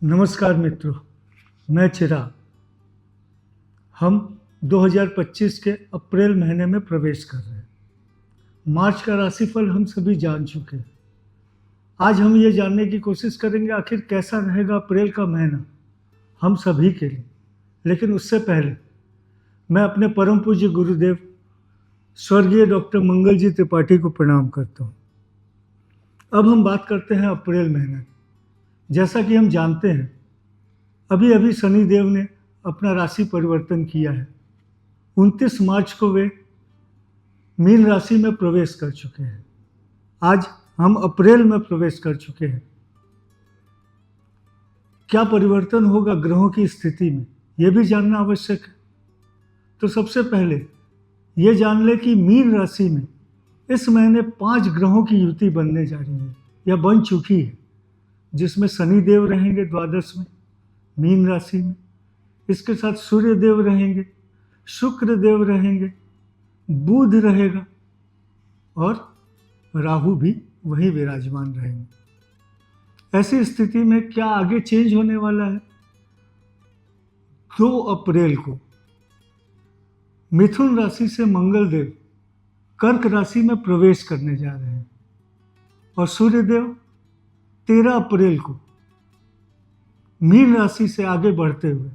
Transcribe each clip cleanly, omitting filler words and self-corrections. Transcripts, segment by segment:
नमस्कार मित्रों, मैं चिराग। हम 2025 के अप्रैल महीने में प्रवेश कर रहे हैं। मार्च का राशिफल हम सभी जान चुके हैं। आज हम ये जानने की कोशिश करेंगे आखिर कैसा रहेगा अप्रैल का महीना हम सभी के लिए। लेकिन उससे पहले मैं अपने परम पूज्य गुरुदेव स्वर्गीय डॉक्टर मंगल जी त्रिपाठी को प्रणाम करता हूँ। अब हम बात करते हैं अप्रैल महीने की। जैसा कि हम जानते हैं, अभी अभी शनिदेव ने अपना राशि परिवर्तन किया है। 29 मार्च को वे मीन राशि में प्रवेश कर चुके हैं। आज हम अप्रैल में प्रवेश कर चुके हैं। क्या परिवर्तन होगा ग्रहों की स्थिति में, यह भी जानना आवश्यक है। तो सबसे पहले ये जान ले कि मीन राशि में इस महीने 5 ग्रहों की युति बनने जा रही है या बन चुकी है, जिसमें शनिदेव रहेंगे द्वादश में मीन राशि में। इसके साथ सूर्य देव रहेंगे, शुक्र देव रहेंगे, बुध रहेगा और राहु भी वही विराजमान रहेंगे। ऐसी स्थिति में क्या आगे चेंज होने वाला है? 2 अप्रैल को मिथुन राशि से मंगल देव कर्क राशि में प्रवेश करने जा रहे हैं और सूर्य देव 13 अप्रैल को मीन राशि से आगे बढ़ते हुए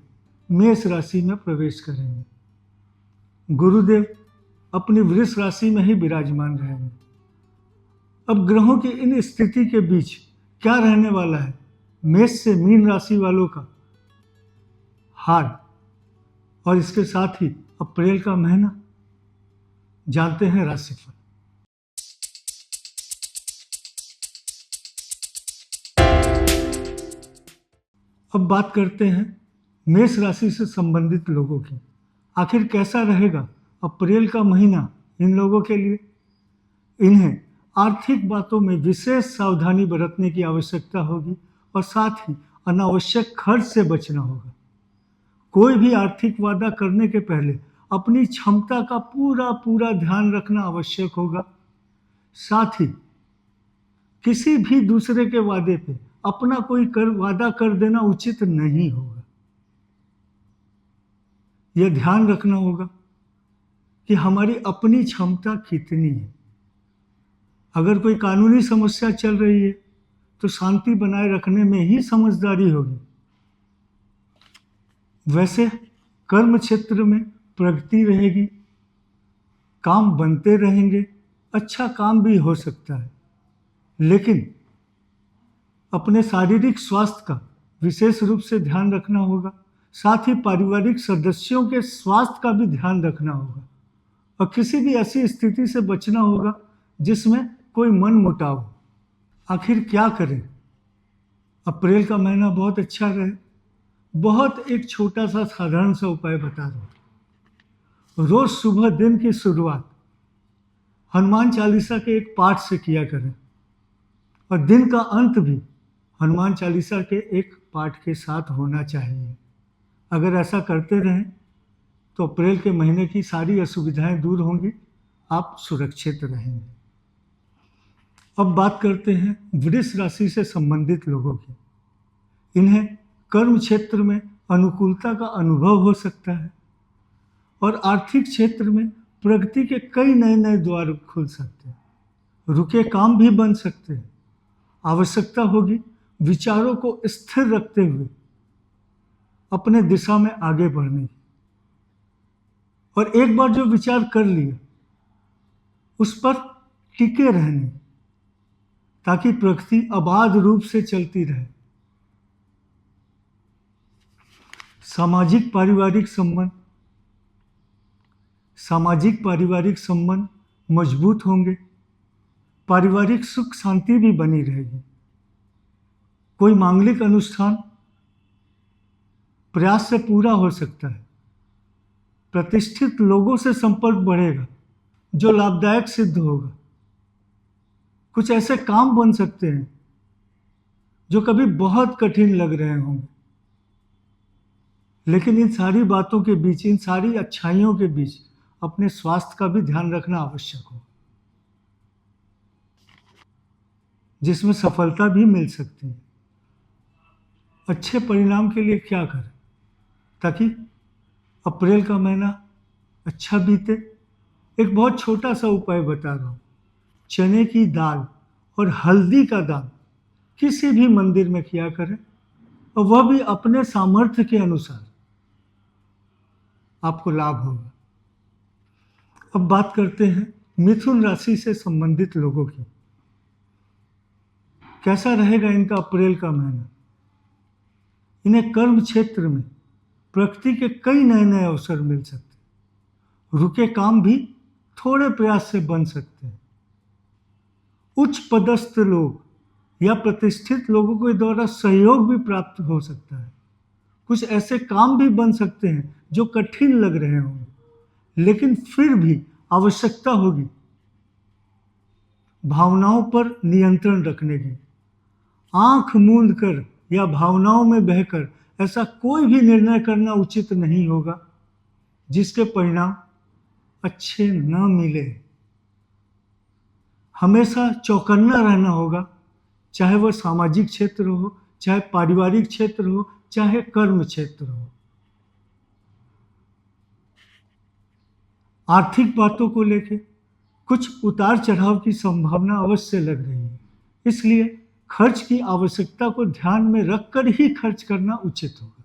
मेष राशि में प्रवेश करेंगे। गुरुदेव अपनी वृष राशि में ही विराजमान रहेंगे। अब ग्रहों की इन स्थिति के बीच क्या रहने वाला है मेष से मीन राशि वालों का हाल, और इसके साथ ही अप्रैल का महीना जानते हैं राशिफल। अब बात करते हैं मेष राशि से संबंधित लोगों की। आखिर कैसा रहेगा अप्रैल का महीना इन लोगों के लिए? इन्हें आर्थिक बातों में विशेष सावधानी बरतने की आवश्यकता होगी और साथ ही अनावश्यक खर्च से बचना होगा। कोई भी आर्थिक वादा करने के पहले अपनी क्षमता का पूरा ध्यान रखना आवश्यक होगा। साथ ही किसी भी दूसरे के वादे पे अपना कोई वादा कर देना उचित नहीं होगा। यह ध्यान रखना होगा कि हमारी अपनी क्षमता कितनी है। अगर कोई कानूनी समस्या चल रही है तो शांति बनाए रखने में ही समझदारी होगी। वैसे कर्म क्षेत्र में प्रगति रहेगी, काम बनते रहेंगे, अच्छा काम भी हो सकता है। लेकिन अपने शारीरिक स्वास्थ्य का विशेष रूप से ध्यान रखना होगा। साथ ही पारिवारिक सदस्यों के स्वास्थ्य का भी ध्यान रखना होगा और किसी भी ऐसी स्थिति से बचना होगा जिसमें कोई मनमुटाव हो। आखिर क्या करें? अप्रैल का महीना बहुत अच्छा रहे। बहुत एक छोटा सा साधारण सा उपाय बता दो। रोज सुबह दिन की शुरुआत हनुमान चालीसा के एक पाठ से किया करें और दिन का अंत भी हनुमान चालीसा के एक पाठ के साथ होना चाहिए। अगर ऐसा करते रहें तो अप्रैल के महीने की सारी असुविधाएं दूर होंगी, आप सुरक्षित रहेंगे। अब बात करते हैं वृष राशि से संबंधित लोगों की। इन्हें कर्म क्षेत्र में अनुकूलता का अनुभव हो सकता है और आर्थिक क्षेत्र में प्रगति के कई नए द्वार खुल सकते हैं। रुके काम भी बन सकते हैं। आवश्यकता होगी विचारों को स्थिर रखते हुए अपने दिशा में आगे बढ़ने की, और एक बार जो विचार कर लिया उस पर टिके रहने, ताकि प्रगति अबाध रूप से चलती रहे। सामाजिक पारिवारिक संबंध मजबूत होंगे। पारिवारिक सुख शांति भी बनी रहेगी। कोई मांगलिक अनुष्ठान प्रयास से पूरा हो सकता है। प्रतिष्ठित लोगों से संपर्क बढ़ेगा जो लाभदायक सिद्ध होगा। कुछ ऐसे काम बन सकते हैं जो कभी बहुत कठिन लग रहे होंगे, लेकिन इन सारी बातों के बीच, इन सारी अच्छाइयों के बीच अपने स्वास्थ्य का भी ध्यान रखना आवश्यक हो, जिसमें सफलता भी मिल सकती है। अच्छे परिणाम के लिए क्या करें ताकि अप्रैल का महीना अच्छा बीते? एक बहुत छोटा सा उपाय बता रहा हूँ। चने की दाल और हल्दी का दान किसी भी मंदिर में किया करें, और वह भी अपने सामर्थ्य के अनुसार। आपको लाभ होगा। अब बात करते हैं मिथुन राशि से संबंधित लोगों की। कैसा रहेगा इनका अप्रैल का महीना? इन्हें कर्म क्षेत्र में प्रगति के कई नए नए अवसर मिल सकते हैं। रुके काम भी थोड़े प्रयास से बन सकते हैं। उच्च पदस्थ लोग या प्रतिष्ठित लोगों के द्वारा सहयोग भी प्राप्त हो सकता है। कुछ ऐसे काम भी बन सकते हैं जो कठिन लग रहे होंगे, लेकिन फिर भी आवश्यकता होगी भावनाओं पर नियंत्रण रखने की। आंख मूंद कर या भावनाओं में बहकर ऐसा कोई भी निर्णय करना उचित नहीं होगा जिसके परिणाम अच्छे न मिले। हमेशा चौकन्ना रहना होगा, चाहे वह सामाजिक क्षेत्र हो, चाहे पारिवारिक क्षेत्र हो, चाहे कर्म क्षेत्र हो। आर्थिक बातों को लेकर कुछ उतार चढ़ाव की संभावना अवश्य लग रही है, इसलिए खर्च की आवश्यकता को ध्यान में रखकर ही खर्च करना उचित होगा।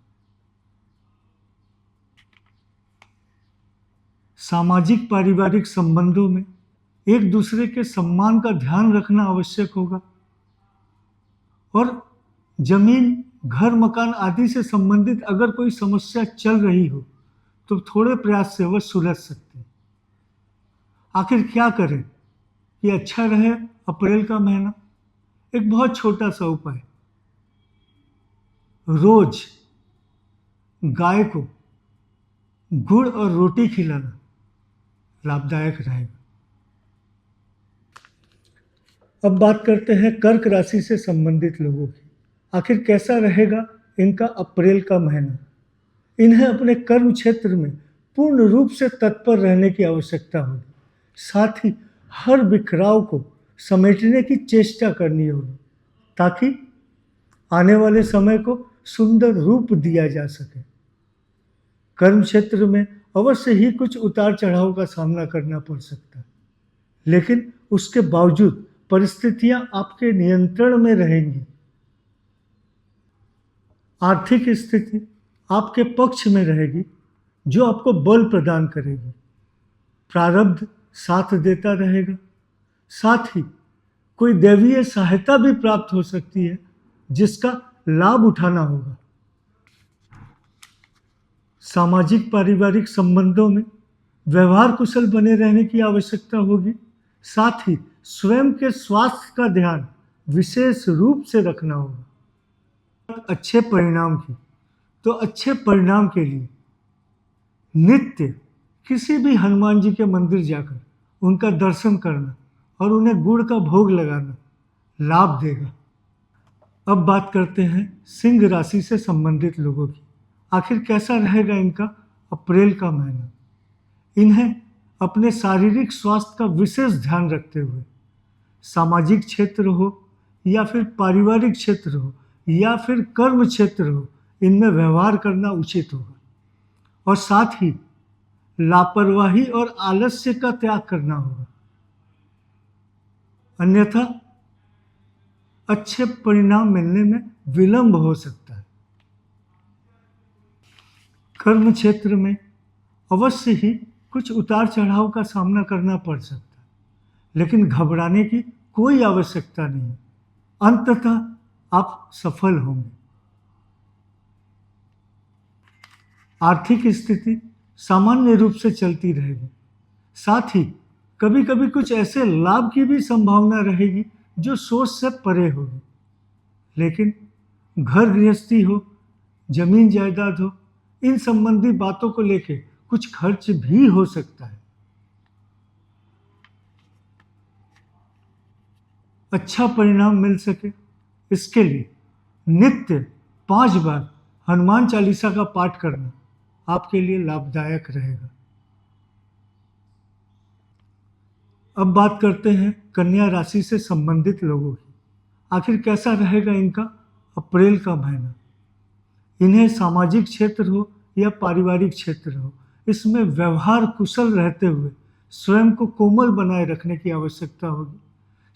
सामाजिक पारिवारिक संबंधों में एक दूसरे के सम्मान का ध्यान रखना आवश्यक होगा, और जमीन, घर, मकान आदि से संबंधित अगर कोई समस्या चल रही हो तो थोड़े प्रयास से वह सुलझ सकती है। आखिर क्या करें कि अच्छा रहे अप्रैल का महीना? एक बहुत छोटा सा उपाय, रोज गाय को गुड़ और रोटी खिलाना लाभदायक रहेगा। अब बात करते हैं कर्क राशि से संबंधित लोगों की। आखिर कैसा रहेगा इनका अप्रैल का महीना? इन्हें अपने कर्म क्षेत्र में पूर्ण रूप से तत्पर रहने की आवश्यकता होगी। साथ ही हर बिखराव को समेटने की चेष्टा करनी होगी ताकि आने वाले समय को सुंदर रूप दिया जा सके। कर्म क्षेत्र में अवश्य ही कुछ उतार चढ़ाव का सामना करना पड़ सकता है, लेकिन उसके बावजूद परिस्थितियां आपके नियंत्रण में रहेंगी। आर्थिक स्थिति आपके पक्ष में रहेगी, जो आपको बल प्रदान करेगी। प्रारब्ध साथ देता रहेगा। साथ ही कोई दैवीय सहायता भी प्राप्त हो सकती है जिसका लाभ उठाना होगा। सामाजिक पारिवारिक संबंधों में व्यवहार कुशल बने रहने की आवश्यकता होगी। साथ ही स्वयं के स्वास्थ्य का ध्यान विशेष रूप से रखना होगा। अच्छे परिणाम की, तो अच्छे परिणाम के लिए नित्य किसी भी हनुमान जी के मंदिर जाकर उनका दर्शन करना और उन्हें गुड़ का भोग लगाना लाभ देगा। अब बात करते हैं सिंह राशि से संबंधित लोगों की। आखिर कैसा रहेगा इनका अप्रैल का महीना? इन्हें अपने शारीरिक स्वास्थ्य का विशेष ध्यान रखते हुए सामाजिक क्षेत्र हो या फिर पारिवारिक क्षेत्र हो या फिर कर्म क्षेत्र हो, इनमें व्यवहार करना उचित होगा। और साथ ही लापरवाही और आलस्य का त्याग करना होगा, अन्यथा अच्छे परिणाम मिलने में विलंब हो सकता है। कर्म क्षेत्र में अवश्य ही कुछ उतार चढ़ाव का सामना करना पड़ सकता है, लेकिन घबराने की कोई आवश्यकता नहीं है। अंततः आप सफल होंगे। आर्थिक स्थिति सामान्य रूप से चलती रहेगी। साथ ही कभी कभी कुछ ऐसे लाभ की भी संभावना रहेगी जो सोच से परे होगी, लेकिन घर गृहस्थी हो, जमीन जायदाद हो, इन संबंधी बातों को लेकर कुछ खर्च भी हो सकता है। अच्छा परिणाम मिल सके इसके लिए नित्य 5 बार हनुमान चालीसा का पाठ करना आपके लिए लाभदायक रहेगा। अब बात करते हैं कन्या राशि से संबंधित लोगों की। आखिर कैसा रहेगा इनका अप्रैल का महीना? इन्हें सामाजिक क्षेत्र हो या पारिवारिक क्षेत्र हो, इसमें व्यवहार कुशल रहते हुए स्वयं को कोमल बनाए रखने की आवश्यकता होगी।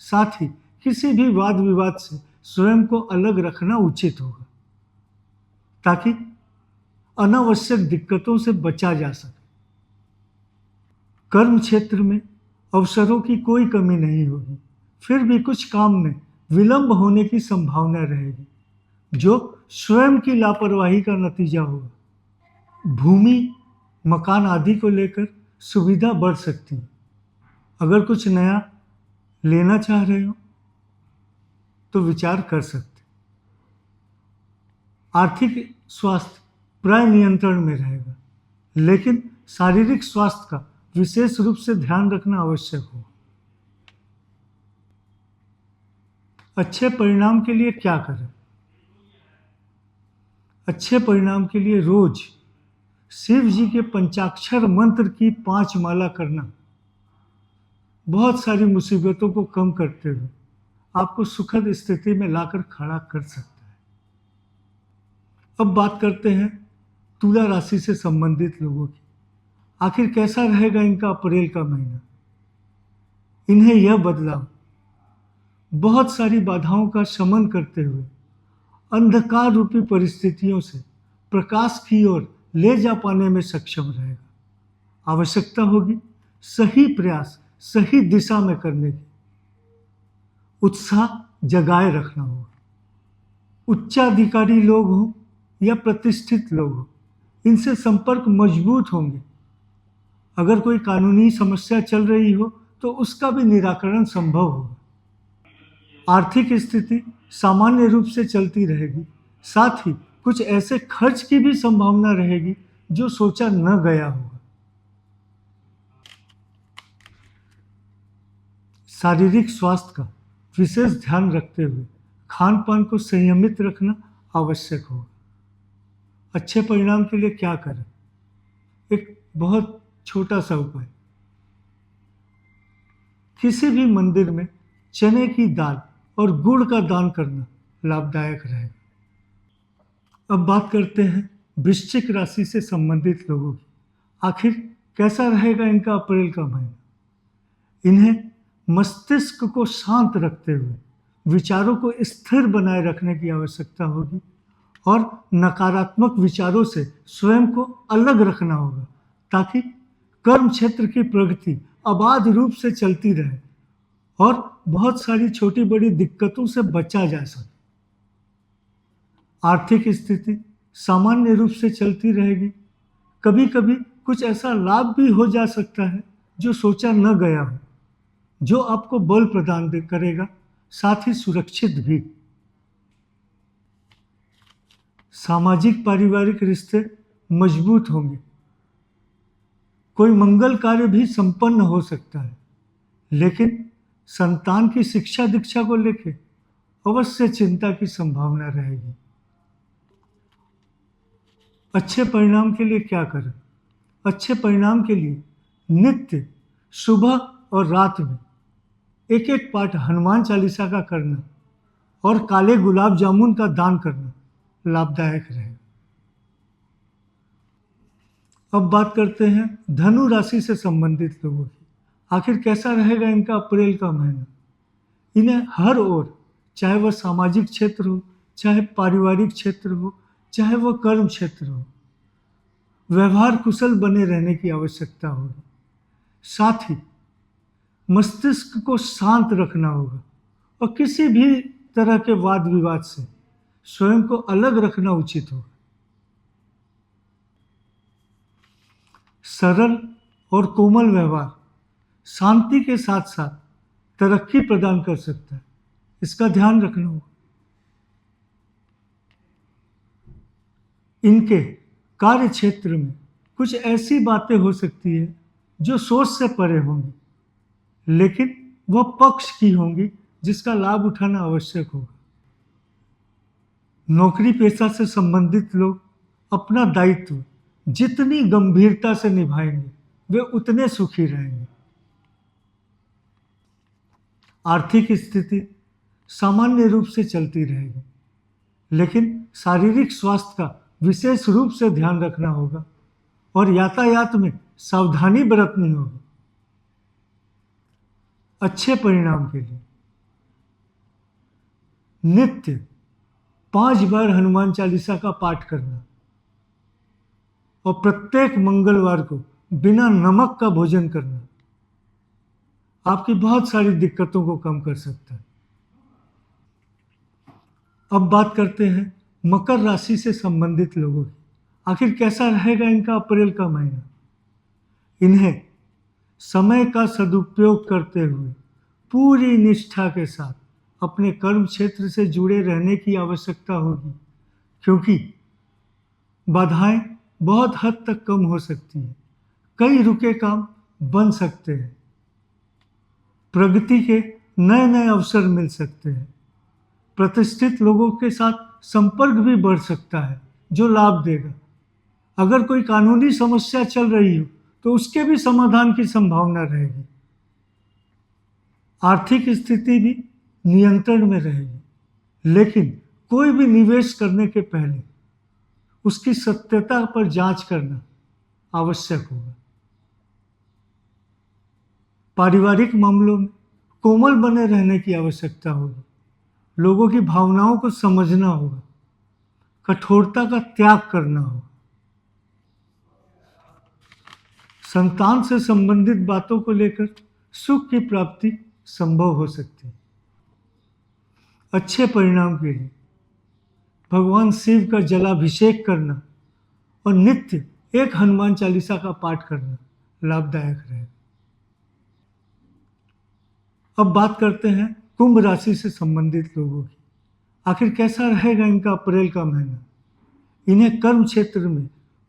साथ ही किसी भी वाद विवाद से स्वयं को अलग रखना उचित होगा ताकि अनावश्यक दिक्कतों से बचा जा सके। कर्म क्षेत्र में अवसरों की कोई कमी नहीं होगी, फिर भी कुछ काम में विलंब होने की संभावना रहेगी, जो स्वयं की लापरवाही का नतीजा होगा। भूमि, मकान आदि को लेकर सुविधा बढ़ सकती है। अगर कुछ नया लेना चाह रहे हो तो विचार कर सकते। आर्थिक स्वास्थ्य प्राय नियंत्रण में रहेगा, लेकिन शारीरिक स्वास्थ्य का विशेष रूप से ध्यान रखना आवश्यक हो। अच्छे परिणाम के लिए क्या करें? अच्छे परिणाम के लिए रोज शिव जी के पंचाक्षर मंत्र की 5 माला करना बहुत सारी मुसीबतों को कम करते हुए आपको सुखद स्थिति में लाकर खड़ा कर सकता है। अब बात करते हैं तुला राशि से संबंधित लोगों की। आखिर कैसा रहेगा इनका अप्रैल का महीना? इन्हें यह बदलाव बहुत सारी बाधाओं का शमन करते हुए अंधकार रूपी परिस्थितियों से प्रकाश की ओर ले जा पाने में सक्षम रहेगा। आवश्यकता होगी सही प्रयास सही दिशा में करने की। उत्साह जगाए रखना होगा। उच्चाधिकारी लोग हों या प्रतिष्ठित लोग हों, इनसे संपर्क मजबूत होंगे। अगर कोई कानूनी समस्या चल रही हो तो उसका भी निराकरण संभव होगा। आर्थिक स्थिति सामान्य रूप से चलती रहेगी, साथ ही कुछ ऐसे खर्च की भी संभावना रहेगी जो सोचा न गया होगा। शारीरिक स्वास्थ्य का विशेष ध्यान रखते हुए खान पान को संयमित रखना आवश्यक होगा। अच्छे परिणाम के लिए क्या करें? एक बहुत छोटा सा उपाय, किसी भी मंदिर में चने की दाल और गुड़ का दान करना लाभदायक रहेगा। अब बात करते हैं वृश्चिक राशि से संबंधित लोगों की। आखिर कैसा रहेगा इनका अप्रैल का महीना? इन्हें मस्तिष्क को शांत रखते हुए विचारों को स्थिर बनाए रखने की आवश्यकता होगी और नकारात्मक विचारों से स्वयं को अलग रखना होगा ताकि कर्म क्षेत्र की प्रगति अबाध रूप से चलती रहे और बहुत सारी छोटी बड़ी दिक्कतों से बचा जा सके। आर्थिक स्थिति सामान्य रूप से चलती रहेगी। कभी कभी कुछ ऐसा लाभ भी हो जा सकता है जो सोचा न गया हो, जो आपको बल प्रदान करेगा, साथ ही सुरक्षित भी। सामाजिक पारिवारिक रिश्ते मजबूत होंगे। कोई मंगल कार्य भी संपन्न हो सकता है, लेकिन संतान की शिक्षा दीक्षा को लेकर अवश्य चिंता की संभावना रहेगी। अच्छे परिणाम के लिए क्या करें? अच्छे परिणाम के लिए नित्य सुबह और रात में एक एक पाठ हनुमान चालीसा का करना और काले गुलाब जामुन का दान करना लाभदायक रहेगा। अब बात करते हैं धनु राशि से संबंधित लोगों की। आखिर कैसा रहेगा इनका अप्रैल का महीना? इन्हें हर ओर, चाहे वह सामाजिक क्षेत्र हो, चाहे पारिवारिक क्षेत्र हो, चाहे वह कर्म क्षेत्र हो, व्यवहार कुशल बने रहने की आवश्यकता होगी। साथ ही मस्तिष्क को शांत रखना होगा और किसी भी तरह के वाद विवाद से स्वयं को अलग रखना उचित होगा। सरल और कोमल व्यवहार शांति के साथ साथ तरक्की प्रदान कर सकता है, इसका ध्यान रखना होगा। इनके कार्य क्षेत्र में कुछ ऐसी बातें हो सकती है जो सोच से परे होंगी, लेकिन वह पक्ष की होंगी जिसका लाभ उठाना आवश्यक होगा। नौकरी पेशा से संबंधित लोग अपना दायित्व जितनी गंभीरता से निभाएंगे वे उतने सुखी रहेंगे। आर्थिक स्थिति सामान्य रूप से चलती रहेगी, लेकिन शारीरिक स्वास्थ्य का विशेष रूप से ध्यान रखना होगा और यातायात में सावधानी बरतनी होगी। अच्छे परिणाम के लिए नित्य 5 बार हनुमान चालीसा का पाठ करना और प्रत्येक मंगलवार को बिना नमक का भोजन करना आपकी बहुत सारी दिक्कतों को कम कर सकता है। अब बात करते हैं मकर राशि से संबंधित लोगों की। आखिर कैसा रहेगा इनका अप्रैल का महीना। इन्हें समय का सदुपयोग करते हुए पूरी निष्ठा के साथ अपने कर्म क्षेत्र से जुड़े रहने की आवश्यकता होगी, क्योंकि बाधाएं बहुत हद तक कम हो सकती हैं। कई रुके काम बन सकते हैं। प्रगति के नए नए अवसर मिल सकते हैं। प्रतिष्ठित लोगों के साथ संपर्क भी बढ़ सकता है जो लाभ देगा। अगर कोई कानूनी समस्या चल रही हो तो उसके भी समाधान की संभावना रहेगी। आर्थिक स्थिति भी नियंत्रण में रहेगी, लेकिन कोई भी निवेश करने के पहले उसकी सत्यता पर जांच करना आवश्यक होगा। पारिवारिक मामलों में कोमल बने रहने की आवश्यकता होगी। लोगों की भावनाओं को समझना होगा। कठोरता का त्याग करना होगा। संतान से संबंधित बातों को लेकर सुख की प्राप्ति संभव हो सकती है। अच्छे परिणाम के लिए भगवान शिव का जलाभिषेक करना और नित्य एक हनुमान चालीसा का पाठ करना लाभदायक रहेगा। अब बात करते हैं कुंभ राशि से संबंधित लोगों की। आखिर कैसा रहेगा इनका अप्रैल का महीना। इन्हें कर्म क्षेत्र में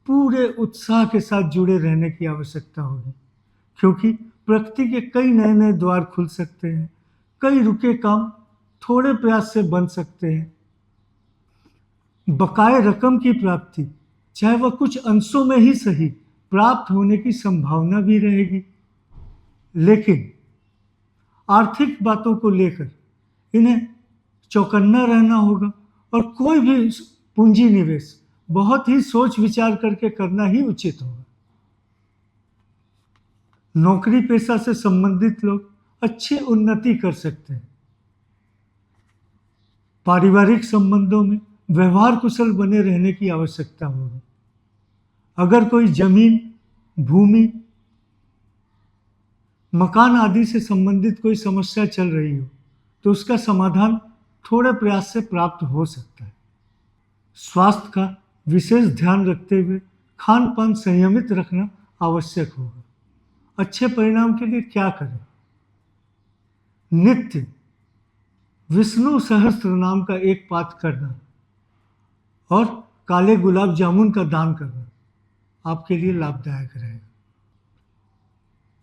पूरे उत्साह के साथ जुड़े रहने की आवश्यकता होगी, क्योंकि प्रकृति के कई नए नए द्वार खुल सकते हैं। कई रुके काम थोड़े प्रयास से बन सकते हैं। बकाए रकम की प्राप्ति, चाहे वह कुछ अंशों में ही सही, प्राप्त होने की संभावना भी रहेगी। लेकिन आर्थिक बातों को लेकर इन्हें चौकन्ना रहना होगा और कोई भी पूंजी निवेश बहुत ही सोच विचार करके करना ही उचित होगा। नौकरी पेशा से संबंधित लोग अच्छी उन्नति कर सकते हैं। पारिवारिक संबंधों में व्यवहार कुशल बने रहने की आवश्यकता होगी। अगर कोई जमीन, भूमि, मकान आदि से संबंधित कोई समस्या चल रही हो तो उसका समाधान थोड़े प्रयास से प्राप्त हो सकता है। स्वास्थ्य का विशेष ध्यान रखते हुए खान पान संयमित रखना आवश्यक होगा। अच्छे परिणाम के लिए क्या करें। नित्य विष्णु सहस्त्र नाम का एक पाठ करना और काले गुलाब जामुन का दान करना आपके लिए लाभदायक रहेगा।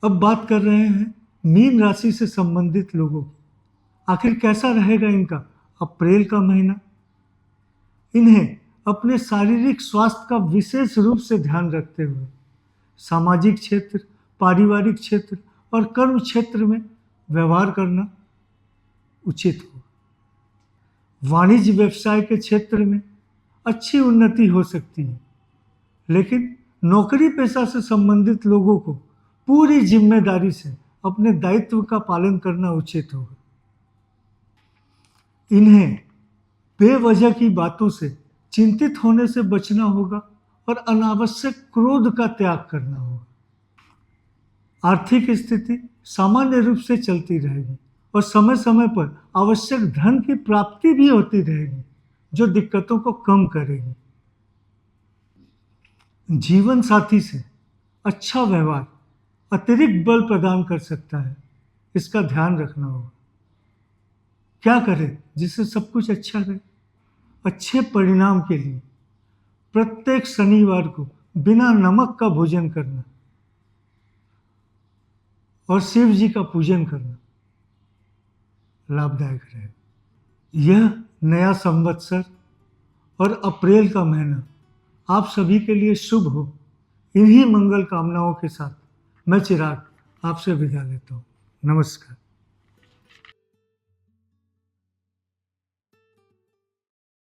अब बात कर रहे हैं मीन राशि से संबंधित लोगों की। आखिर कैसा रहेगा इनका अप्रैल का महीना। इन्हें अपने शारीरिक स्वास्थ्य का विशेष रूप से ध्यान रखते हुए सामाजिक क्षेत्र, पारिवारिक क्षेत्र और कर्म क्षेत्र में व्यवहार करना उचित हो। वाणिज्य व्यवसाय के क्षेत्र में अच्छी उन्नति हो सकती है, लेकिन नौकरी पेशा से संबंधित लोगों को पूरी जिम्मेदारी से अपने दायित्व का पालन करना उचित होगा। इन्हें बेवजह की बातों से चिंतित होने से बचना होगा और अनावश्यक क्रोध का त्याग करना होगा। आर्थिक स्थिति सामान्य रूप से चलती रहेगी और समय समय पर आवश्यक धन की प्राप्ति भी होती रहेगी, जो दिक्कतों को कम करेगी। जीवन साथी से अच्छा व्यवहार अतिरिक्त बल प्रदान कर सकता है, इसका ध्यान रखना होगा। क्या करें जिससे सब कुछ अच्छा रहे। अच्छे परिणाम के लिए प्रत्येक शनिवार को बिना नमक का भोजन करना और शिव जी का पूजन करना लाभदायक रहेगा। यह नया संवत्सर और अप्रैल का महीना आप सभी के लिए शुभ हो। इन्हीं मंगल कामनाओं के साथ मैं चिराग आपसे विदा लेता हूँ। नमस्कार।